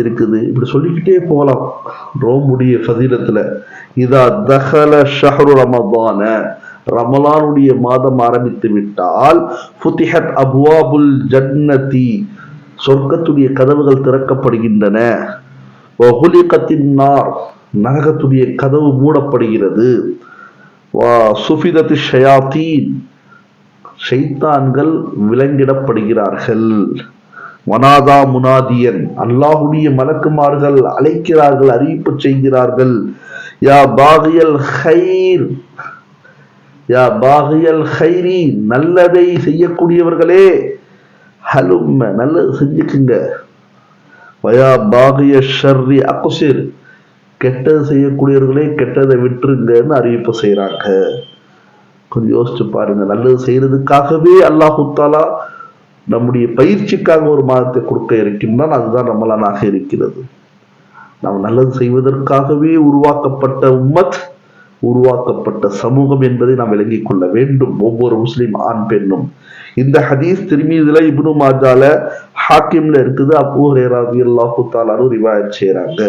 இருக்குது. இப்படி சொல்லிக்கிட்டே போகலாம் நோம்புடைய ஃபதீலத்துல. இதா தஹல ஷஹ்ரு ரமதான, ரமலானுடைய மாதம் ஆரம்பித்து விட்டால், ஃபுதிஹத் அப்வாபுல் ஜன்னதி, சொர்க்கத்துடைய கதவுகள் திறக்கப்படுகின்றன. வகுலிகத்தின் நார், நரகத்துடைய கதவு மூடப்படுகிறது. வா சுஃபிதத்து ஷயாத்தீன், ஷைத்தான்கள் விலங்கிடப்படுகிறார்கள். வனாதா முனாதியன், அல்லாஹுடைய மலக்குமார்கள் அழைக்கிறார்கள், அறிவிப்பு செய்கிறார்கள். யா பாகியல் ஹைர், யா பாகியல் ஹைரி, நல்லதை செய்யக்கூடியவர்களே, ஹலும்ம, நல்லது செஞ்சுக்குங்க. வயா பாகிய ஷர்ரி அக்ஸிர், கெட்டது செய்யக்கூடியவர்களே கெட்டதை விட்டுருங்கன்னு அறிவிப்பு செய்யறாங்க. கொஞ்சம் யோசிச்சு பாருங்க. நல்லது செய்யறதுக்காகவே அல்லாஹு தாலா நம்முடைய பயிற்சிக்காக ஒரு மாதத்தை கொடுக்க இருக்கின்றான். அதுதான் ரமலானாக இருக்கிறது. நாம் நல்லது செய்வதற்காகவே உருவாக்கப்பட்ட உம்மத், உருவாக்கப்பட்ட சமூகம் என்பதை நாம் விளங்கிக் கொள்ள வேண்டும், ஒவ்வொரு முஸ்லிம் ஆண் பெண்ணும். இந்த ஹதீஸ் திர்மீதுல, இப்னு மாஜால, ஹாக்கிம்ல இருக்குது. அபூ ஹுரைரா ரலியல்லாஹு தஆலா ரிவாயத் செய்றாங்க.